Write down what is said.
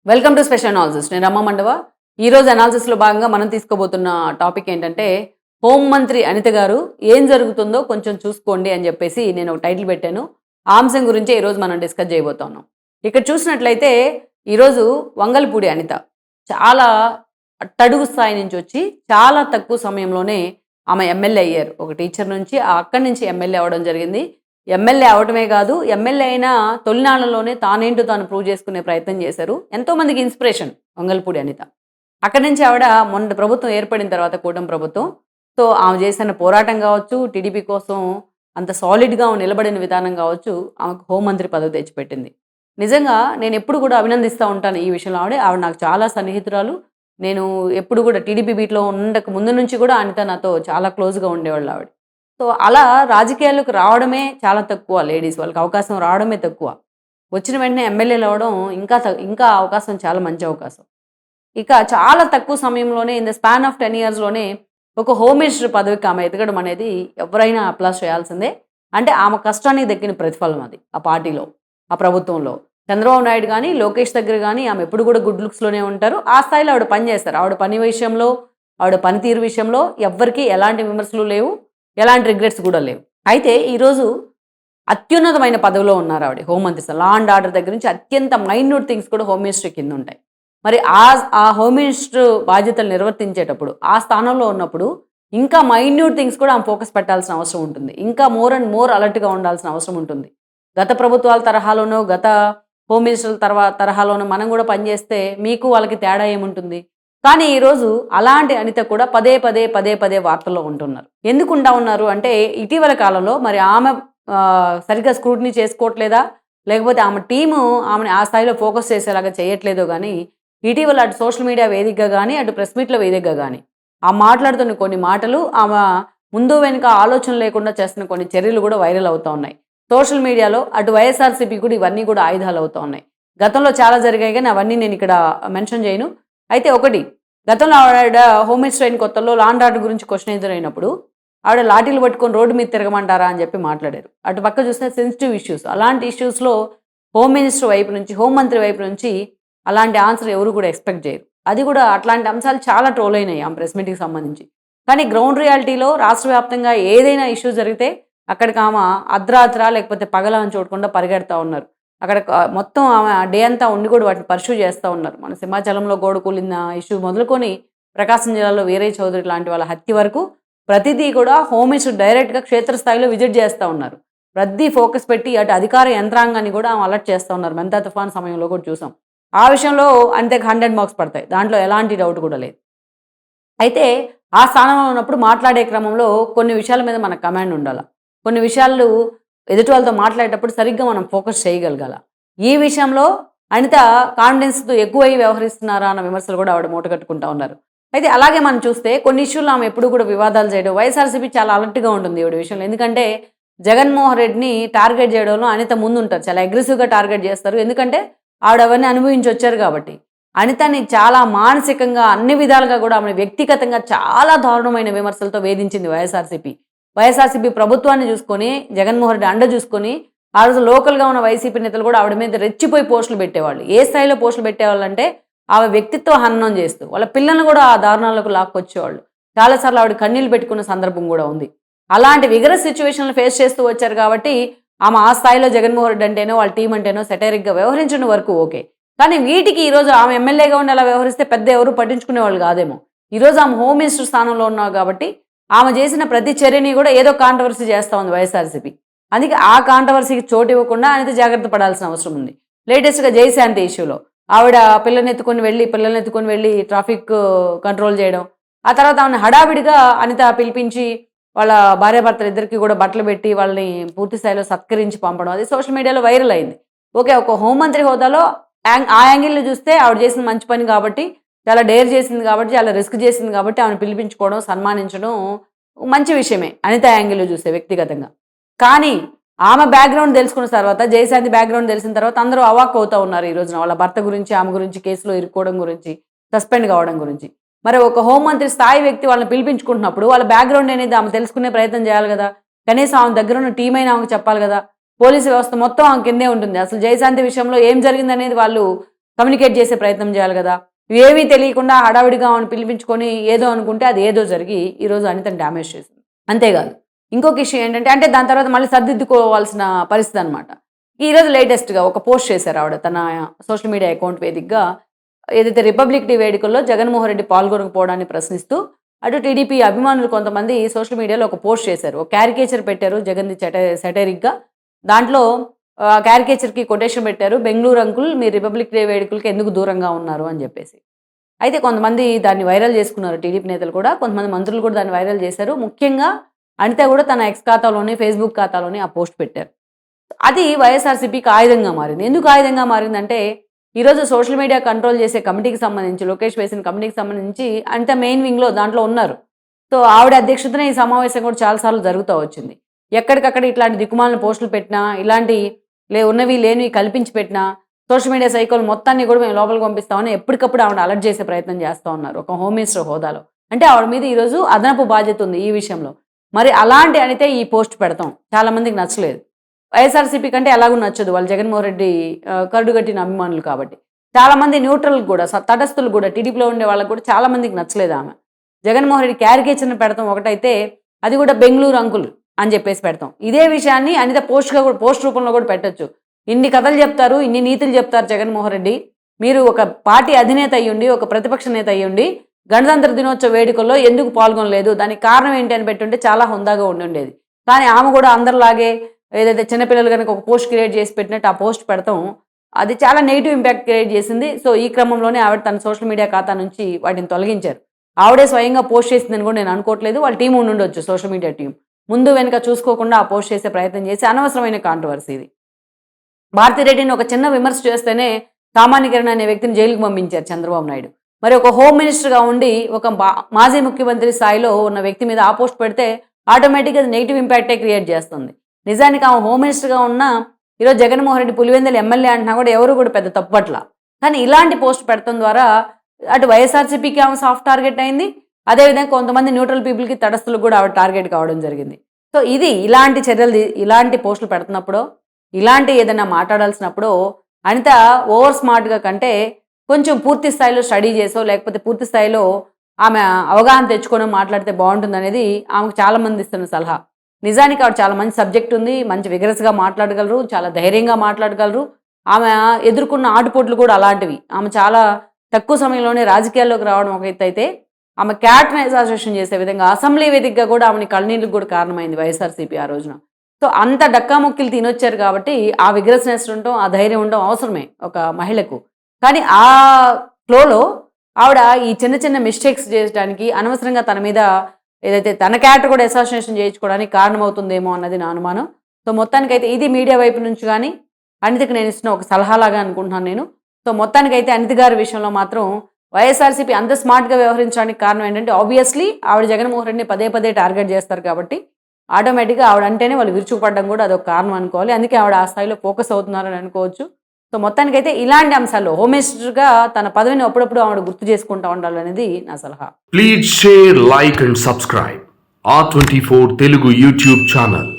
Welcome to special analysis. నేను రమ్మ మండవ. ఈరోజు అనాలిసిస్లో భాగంగా మనం తీసుకోబోతున్న టాపిక్ ఏంటంటే, హోంమంత్రి అనిత గారు ఏం జరుగుతుందో కొంచెం చూసుకోండి అని చెప్పేసి నేను ఒక టైటిల్ పెట్టాను. ఆ అంశం గురించే ఈరోజు మనం డిస్కస్ చేయబోతున్నాం. ఇక్కడ చూసినట్లయితే ఈరోజు వంగలపూడి అనిత చాలా అట్టడుగు స్థాయి నుంచి వచ్చి చాలా తక్కువ సమయంలోనే ఆమె ఎమ్మెల్యే అయ్యారు. ఒక టీచర్ నుంచి అక్కడి నుంచి ఎమ్మెల్యే అవ్వడం జరిగింది. ఎమ్మెల్యే అవ్వటమే కాదు, ఎమ్మెల్యే అయిన తొలినాళ్లలోనే తానేంటో తాను ప్రూవ్ చేసుకునే ప్రయత్నం చేశారు. ఎంతోమందికి ఇన్స్పిరేషన్ వంగలపూడి అనిత. అక్కడి నుంచి ఆవిడ మొన్న ప్రభుత్వం ఏర్పడిన తర్వాత కూటమి ప్రభుత్వం, సో ఆమె చేసిన పోరాటం కావచ్చు, టీడీపీ కోసం అంత సాలిడ్‌గా నిలబడిన విధానం కావచ్చు, ఆమెకు హోంమంత్రి పదవి తెచ్చిపెట్టింది. నిజంగా నేను ఎప్పుడు కూడా అభినందిస్తూ ఉంటాను ఈ విషయంలో. ఆవిడ నాకు చాలా సన్నిహితురాలు. నేను ఎప్పుడు కూడా టీడీపీ బీట్‌లో ఉండక ముందు నుంచి కూడా అనిత నాతో చాలా క్లోజ్‌గా ఉండేవాళ్ళు ఆవిడ. సో, అలా రాజకీయాల్లోకి రావడమే చాలా తక్కువ లేడీస్. వాళ్ళకి అవకాశం రావడమే తక్కువ. వచ్చిన వెంటనే ఎమ్మెల్యేలు అవ్వడం ఇంకా అవకాశం చాలా మంచి అవకాశం. ఇక చాలా తక్కువ సమయంలోనే ఇన్ ద స్పాన్ ఆఫ్ 10 ఇయర్స్‌లోనే ఒక హోమ్ మినిస్టర్ పదవికి ఆమె ఎదగడం అనేది ఎవరైనా అప్లాస్ చేయాల్సిందే. అంటే ఆమె కష్టానికి దక్కిన ప్రతిఫలం అది. ఆ పార్టీలో, ఆ ప్రభుత్వంలో. చంద్రబాబు నాయుడు గాని, లోకేష్ దగ్గర గాని ఆమె ఎప్పుడు కూడా గుడ్ లుక్స్‌లోనే ఉంటారు. ఆ స్థాయిలో ఆవిడ పని చేస్తారు. ఆవిడ పని విషయంలో, ఆవిడ పనితీరు విషయంలో ఎవ్వరికీ ఎలాంటి విమర్శలు లేవు. ఎలాంటి రిగ్రెట్స్ కూడా లేవు. అయితే ఈరోజు అత్యున్నతమైన పదవిలో ఉన్నారు ఆవిడ. హోంమంత్రి లా అండ్ ఆర్డర్ దగ్గర నుంచి అత్యంత మైన్యూట్ థింగ్స్ కూడా హోమ్ మినిస్ట్రీ కింద ఉంటాయి. మరి ఆ హోమ్ మినిస్టర్ బాధ్యతలు నిర్వర్తించేటప్పుడు, ఆ స్థానంలో ఉన్నప్పుడు ఇంకా మైన్యూట్ థింగ్స్ కూడా ఆమె ఫోకస్ పెట్టాల్సిన అవసరం ఉంటుంది. ఇంకా మోర్ అండ్ మోర్ అలర్ట్‌గా ఉండాల్సిన అవసరం ఉంటుంది. గత ప్రభుత్వాల తరహాలోనో, గత హోమ్ మినిస్టర్ల తరహాలోనో మనం కూడా పనిచేస్తే మీకు వాళ్ళకి తేడా ఏముంటుంది? కానీ ఈరోజు అలాంటి అనిత కూడా పదే పదే వార్తల్లో ఉంటున్నారు. ఎందుకుంటా ఉన్నారు అంటే ఇటీవల కాలంలో మరి ఆమె సరిగ్గా స్క్రూటినీ చేసుకోవట్లేదా? లేకపోతే ఆమె టీము ఆమెని ఆ స్థాయిలో ఫోకస్ చేసేలాగా చేయట్లేదో గానీ, ఇటీవల అటు సోషల్ మీడియా వేదికగా గానీ, అటు ప్రెస్ మీట్‌ల వేదికగా గానీ, మాట్లాడుతున్న కొన్ని మాటలు, ఆమె ముందు వెనుక ఆలోచన లేకుండా చేస్తున్న కొన్ని చర్యలు కూడా వైరల్ అవుతా ఉన్నాయి. సోషల్ మీడియాలో అటు వైఎస్ఆర్‌సీపీ కూడా ఇవన్నీ కూడా ఆయుధాలవుతా ఉన్నాయి. గతంలో చాలా జరిగాయి గానీ అవన్నీ నేనిక్కడ మెన్షన్ చేయను. అయితే ఒకటి, గతంలో ఆవిడ హోమ్ మినిస్టర్ అయిన కొత్తల్లో లా అండ్ ఆర్డర్ గురించి క్వెషన్ ఎదురైనప్పుడు ఆవిడ లాఠీలు పట్టుకొని రోడ్డు మీద తిరగమంటారా అని చెప్పి మాట్లాడారు. అటు పక్క చూస్తే సెన్సిటివ్ ఇష్యూస్. అలాంటి ఇష్యూస్‌లో హోమ్ మినిస్టర్ వైపు నుంచి, హోంమంత్రి వైపు నుంచి అలాంటి ఆన్సర్ ఎవరు కూడా ఎక్స్‌పెక్ట్ చేయరు. అది కూడా అట్లాంటి అంశాలు చాలా ట్రోల్ అయినాయి ఆమె ప్రెస్ మీట్‌కి సంబంధించి. కానీ గ్రౌండ్ రియాలిటీలో రాష్ట్ర వ్యాప్తంగా ఏదైనా ఇష్యూ జరిగితే అక్కడికి ఆమె అర్ధరాత్రా లేకపోతే పగలా అని చూడకుండా పరిగెడతా ఉన్నారు. అక్కడ మొత్తం ఆమె డే అంతా ఉండి కూడా వాటిని పర్స్యూ చేస్తా ఉన్నారు. మన సింహాచలంలో గోడ కూలిన ఇష్యూ మొదలుకొని ప్రకాశం జిల్లాలో వీరయ్య చౌదరి లాంటి వాళ్ళ హత్య వరకు ప్రతిదీ కూడా హోమ్ మినిస్టర్ డైరెక్ట్‌గా క్షేత్రస్థాయిలో విజిట్ చేస్తా ఉన్నారు. ప్రతి ఫోకస్ పెట్టి అటు అధికార యంత్రాంగాన్ని కూడా ఆమె అలర్ట్ చేస్తా ఉన్నారు. మెంతా తుఫాన్ సమయంలో కూడా చూసాం. ఆ విషయంలో అంతెకు 100 మార్క్స్ పడతాయి. దాంట్లో ఎలాంటి డౌట్ కూడా లేదు. అయితే ఆ స్థానంలో ఉన్నప్పుడు మాట్లాడే క్రమంలో కొన్ని విషయాల మీద మనకు కమాండ్ ఉండాల. కొన్ని విషయాలు ఎదుటి వాళ్ళతో మాట్లాడేటప్పుడు సరిగ్గా మనం ఫోకస్ చేయగలగాల. ఈ విషయంలో అనిత కాన్ఫిడెన్స్‌తో ఎక్కువై వ్యవహరిస్తున్నారా అన్న విమర్శలు కూడా ఆవిడ మూటగట్టుకుంటా ఉన్నారు. అయితే అలాగే మనం చూస్తే కొన్ని ఇష్యూల్లో ఆమె ఎప్పుడు కూడా వివాదాలు చేయడం, వైఎస్ఆర్‌సీపీ చాలా అలర్ట్‌గా ఉంటుంది ఈవిడ విషయంలో. ఎందుకంటే జగన్మోహన్ రెడ్డిని టార్గెట్ చేయడంలో అనిత ముందుంటారు. చాలా అగ్రెసివ్‌గా టార్గెట్ చేస్తారు. ఎందుకంటే ఆవిడ అవన్నీ అనుభవించి వచ్చారు కాబట్టి. అనితని చాలా మానసికంగా అన్ని విధాలుగా కూడా ఆమెను వ్యక్తిగతంగా చాలా దారుణమైన విమర్శలతో వేధించింది వైఎస్ఆర్‌సీపీ. వైఎస్ఆర్‌సీపీ ప్రభుత్వాన్ని చూసుకొని, జగన్మోహన్ రెడ్డి అండ చూసుకొని, ఆ రోజు లోకల్‌గా ఉన్న వైసీపీ నేతలు కూడా ఆవిడ మీద రెచ్చిపోయి పోస్టులు పెట్టేవాళ్ళు. ఏ స్థాయిలో పోస్టులు పెట్టేవాళ్ళంటే, ఆమె వ్యక్తిత్వ హననం చేస్తూ, వాళ్ళ పిల్లల్ని కూడా ఆ దారుణాలకు లాక్కొచ్చేవాళ్ళు. చాలా సార్లు ఆవిడ కన్నీళ్లు పెట్టుకున్న సందర్భం కూడా ఉంది. అలాంటి విగరస్ సిట్యుయేషన్‌లు ఫేస్ చేస్తూ వచ్చారు కాబట్టి, ఆమె ఆ స్థాయిలో జగన్మోహన్ రెడ్డి అంటేనో, వాళ్ళ టీమ్ అంటేనో సెటైరిక్‌గా వ్యవహరించిన వరకు ఓకే. కానీ వీటికి ఈరోజు ఆమె ఎమ్మెల్యేగా ఉండి అలా వ్యవహరిస్తే పెద్ద ఎవరు పట్టించుకునేవాళ్ళు కాదేమో. ఈరోజు ఆమె హోమ్ మినిస్టర్ స్థానంలో ఉన్నారు కాబట్టి, ఆమె చేసిన ప్రతి చర్యని కూడా ఏదో కాంట్రవర్సీ చేస్తా ఉంది వైఎస్ఆర్‌సీపీ. అందుకే ఆ కాంట్రవర్సీకి చోటు ఇవ్వకుండా అనేది జాగ్రత్త పడాల్సిన అవసరం ఉంది. లేటెస్ట్‌గా జయశాంతి ఇష్యూలో ఆవిడ పిల్లల్ని ఎత్తుకొని వెళ్లి ట్రాఫిక్ కంట్రోల్ చేయడం. ఆ తర్వాత ఆమెను హడావిడిగా అనిత పిలిపించి వాళ్ళ భార్యాభర్తలు ఇద్దరికీ కూడా బట్టలు పెట్టి వాళ్ళని పూర్తి స్థాయిలో సత్కరించి పంపడం. అది సోషల్ మీడియాలో వైరల్ అయింది. ఓకే. ఒక హోంమంత్రి హోదాలో ఆ యాంగిల్‌లో చూస్తే ఆవిడ చేసిన మంచి పని కాబట్టి, చాలా డేర్ చేసింది కాబట్టి, చాలా రిస్క్ చేసింది కాబట్టి ఆమెను పిలిపించుకోవడం, సన్మానించడం మంచి విషయమే. అనిత యాంగిల్‌లో చూస్తే వ్యక్తిగతంగా. కానీ ఆమె బ్యాక్‌గ్రౌండ్ తెలుసుకున్న తర్వాత, జయశాంతి బ్యాక్‌గ్రౌండ్ తెలిసిన తర్వాత అందరూ అవాక్కు అవుతా ఉన్నారు ఈ రోజున. వాళ్ళ భర్త గురించి, ఆమె గురించి, కేసులో ఇరుక్కోవడం గురించి, సస్పెండ్ కావడం గురించి. మరి ఒక హోంమంత్రి స్థాయి వ్యక్తి వాళ్ళని పిలిపించుకుంటున్నప్పుడు వాళ్ళ బ్యాక్‌గ్రౌండ్ అనేది ఆమె తెలుసుకునే ప్రయత్నం చేయాలి గదా! కనీసం ఆమె దగ్గర ఉన్న టీమ్ అయినా ఆమెకు చెప్పాలి గదా! పోలీసు వ్యవస్థ మొత్తం ఆమె కిందే ఉంటుంది. అసలు జయశాంతి విషయంలో ఏం జరిగిందనేది వాళ్ళు కమ్యూనికేట్ చేసే ప్రయత్నం చేయాలి కదా. ఏమీ తెలియకుండా హడావిడిగా ఆమెను పిలిపించుకొని ఏదో అనుకుంటే అది ఏదో జరిగి ఈరోజు అనితను డ్యామేజ్ చేసింది. అంతేకాదు ఇంకొక ఇష్యూ ఏంటంటే అంటే దాని తర్వాత మళ్ళీ సర్దిద్దుకోవాల్సిన పరిస్థితి అనమాట. ఈరోజు లేటెస్ట్గా ఒక పోస్ట్ చేశారు ఆవిడ తన సోషల్ మీడియా అకౌంట్ వేదికగా. ఏదైతే రిపబ్లిక్ డే వేడుకల్లో జగన్మోహన్ రెడ్డి పాల్గొనకపోవడాన్ని ప్రశ్నిస్తూ అటు టీడీపీ అభిమానులు కొంతమంది సోషల్ మీడియాలో ఒక పోస్ట్ చేశారు. ఒక క్యారికేచర్ పెట్టారు జగన్ది సెటరిక్గా. దాంట్లో క్యారికేచర్కి కొటేషన్ పెట్టారు, బెంగళూరు అంకుల్ మీరు రిపబ్లిక్ డే వేడుకలకి ఎందుకు దూరంగా ఉన్నారు అని చెప్పేసి. అయితే కొంతమంది దాన్ని వైరల్ చేసుకున్నారు, టీడీపీ నేతలు కూడా, కొంతమంది మంత్రులు కూడా దాన్ని వైరల్ చేశారు. ముఖ్యంగా అనిత కూడా తన ఎక్స్ ఖాతాలోనే ఫేస్బుక్ ఖాతాలోనే ఆ పోస్ట్ పెట్టారు. అది వైఎస్ఆర్సీపీకి ఆయుధంగా మారింది. ఎందుకు ఆయుధంగా మారిందంటే ఈరోజు సోషల్ మీడియా కంట్రోల్ చేసే కమిటీకి సంబంధించి, లోకేష్ వేసిన కమిటీకి సంబంధించి అనిత మెయిన్ వింగ్లో దాంట్లో ఉన్నారు. సో ఆవిడ అధ్యక్షతనే ఈ సమావేశం కూడా చాలాసార్లు జరుగుతూ వచ్చింది. ఎక్కడికక్కడ ఇట్లాంటి దిక్కుమాలిన పోస్టులు పెట్టినా, ఇలాంటి ఉన్నవి లేనివి కల్పించి పెట్టినా సోషల్ మీడియా సైకోలు మొత్తాన్ని కూడా మేము లోపలికి పంపిస్తామని ఎప్పటికప్పుడు ఆవిడ అలర్ట్ చేసే ప్రయత్నం చేస్తూ ఉన్నారు ఒక హోమ్ మినిస్టర్ హోదాలో. అంటే ఆవిడ మీద ఈరోజు అదనపు బాధ్యత ఉంది ఈ విషయంలో. మరి అలాంటి అనితే ఈ పోస్ట్ పెడతాం చాలామందికి నచ్చలేదు. వైఎస్ఆర్సీపీ కంటే ఎలాగూ నచ్చదు, వాళ్ళు జగన్మోహన్ రెడ్డి కరుడుగట్టిన అభిమానులు కాబట్టి. చాలామంది న్యూట్రల్ కూడా తటస్థులు కూడా టీడీపీలో ఉండే వాళ్ళకు కూడా చాలామందికి నచ్చలేదు ఆమె. జగన్మోహన్ రెడ్డి క్యారికేచర్ని పెడతాం ఒకటైతే, అది కూడా బెంగళూరు అంకుల్ అని చెప్పేసి పెడతాం. ఇదే విషయాన్ని అనిత పోస్ట్ రూపంలో కూడా పెట్టచ్చు. ఇన్ని కథలు చెప్తారు, ఇన్ని నీతులు చెప్తారు జగన్మోహన్ రెడ్డి, మీరు ఒక పార్టీ అధినేత అయ్యుండి, ఒక ప్రతిపక్ష నేత అయ్యుండి గణతంత్ర దినోత్సవ వేడుకల్లో ఎందుకు పాల్గొనలేదు, దానికి కారణం ఏంటి అని పెట్టుంటే చాలా హుందాగా ఉండేది. కానీ ఆమె కూడా అందరిలాగే ఏదైతే చిన్నపిల్లలు కనుక ఒక పోస్ట్ క్రియేట్ చేసి పెట్టినట్టు ఆ పోస్ట్ పెడతాం, అది చాలా నెగిటివ్ ఇంపాక్ట్ క్రియేట్ చేసింది. సో ఈ క్రమంలోనే ఆవిడ తన సోషల్ మీడియా ఖాతా నుంచి వాటిని తొలగించారు. ఆవిడే స్వయంగా పోస్ట్ చేసిందని కూడా నేను అనుకోవట్లేదు, వాళ్ళ టీం ఉండొచ్చు, సోషల్ మీడియా టీం ముందు వెనుక చూసుకోకుండా ఆ పోస్ట్ చేసే ప్రయత్నం చేసి అనవసరమైన కాంట్రవర్సీ ఇది. భారతిరెడ్డిని ఒక చిన్న విమర్శ చేస్తేనే సామాన్య కిరణ్ అనే వ్యక్తిని జైలుకు పంపించారు చంద్రబాబు నాయుడు. మరి ఒక హోమ్ మినిస్టర్గా ఉండి ఒక మాజీ ముఖ్యమంత్రి స్థాయిలో ఉన్న వ్యక్తి మీద ఆ పోస్ట్ పెడితే ఆటోమేటిక్గా అది నెగిటివ్ ఇంపాక్టే క్రియేట్ చేస్తుంది. నిజానికి ఆమె హోమ్ మినిస్టర్గా ఉన్న ఈరోజు జగన్మోహన్ రెడ్డి పులివెందుల ఎమ్మెల్యే అంటున్నా కూడా ఎవరు కూడా పెద్ద తప్పట్ల. కానీ ఇలాంటి పోస్ట్ పెడతాం ద్వారా అటు వైఎస్ఆర్సీపీకి ఆమె సాఫ్ట్ టార్గెట్ అయింది, అదేవిధంగా కొంతమంది న్యూట్రల్ పీపుల్కి తటస్థులకు కూడా ఆవిడ టార్గెట్ కావడం జరిగింది. సో ఇది ఇలాంటి చర్యలు, ఇలాంటి పోస్టులు పెడుతున్నప్పుడు, ఇలాంటి ఏదైనా మాట్లాడాల్సినప్పుడు అనిత ఓవర్ స్మార్ట్గా కంటే కొంచెం పూర్తి స్థాయిలో స్టడీ చేసో లేకపోతే పూర్తి స్థాయిలో ఆమె అవగాహన తెచ్చుకోవడం మాట్లాడితే బాగుంటుంది అనేది ఆమెకు చాలామంది ఇస్తున్న సలహా. నిజానికి ఆవిడ చాలా మంచి సబ్జెక్ట్ ఉంది, మంచి విగరస్గా మాట్లాడగలరు, చాలా ధైర్యంగా మాట్లాడగలరు. ఆమె ఎదుర్కొన్న ఆటుపోట్లు కూడా అలాంటివి. ఆమె చాలా తక్కువ సమయంలోనే రాజకీయాల్లోకి రావడం ఒక ఎత్తు అయితే, ఆమె క్యాట్ని అసోసియేషన్ చేసే విధంగా అసెంబ్లీ వేదికగా కూడా ఆమెని కళ్ళనీళ్ళకి కూడా కారణమైంది వైఎస్ఆర్సీపీ ఆ రోజున. సో అంత డక్కాముక్కిలు తినొచ్చారు కాబట్టి ఆ విగ్రస్నెస్ ఉండటం, ఆ ధైర్యం ఉండడం అవసరమే ఒక మహిళకు. కానీ ఆ ఫ్లోలో ఆవిడ ఈ చిన్న చిన్న మిస్టేక్స్ చేయడానికి అనవసరంగా తన మీద ఏదైతే తన క్యారెక్టర్ కూడా అసోసియేషన్ చేయించుకోవడానికి కారణమవుతుందేమో అన్నది నా అనుమానం. సో మొత్తానికైతే ఇది మీడియా వైపు నుంచి కానీ అనితకి నేను ఇస్తున్న ఒక సలహాలాగా అనుకుంటున్నాను నేను. సో మొత్తానికైతే అనిత గారి విషయంలో మాత్రం వైఎస్ఆర్సీపీ అంత స్మార్ట్గా వ్యవహరించడానికి కారణం ఏంటంటే ఆబ్వియస్లీ ఆవిడ జగన్మోహన్ రెడ్డిని పదే పదే టార్గెట్ చేస్తారు కాబట్టి ఆటోమేటిక్గా ఆవిడ అంటేనే వాళ్ళు విరుచుకుపడడం కూడా అదొక కారణం అనుకోవాలి. అందుకే ఆవిడ ఆ స్థాయిలో ఫోకస్ అవుతున్నారని అనుకోవచ్చు. సో మొత్తానికైతే ఇలాంటి అంశాల్లో హోమ్ మినిస్టర్గా తన పదవిని అప్పుడప్పుడు ఆవిడ గుర్తు చేసుకుంటూ ఉండాలనేది నా సలహా. Please share, like and subscribe R24 Telugu YouTube channel.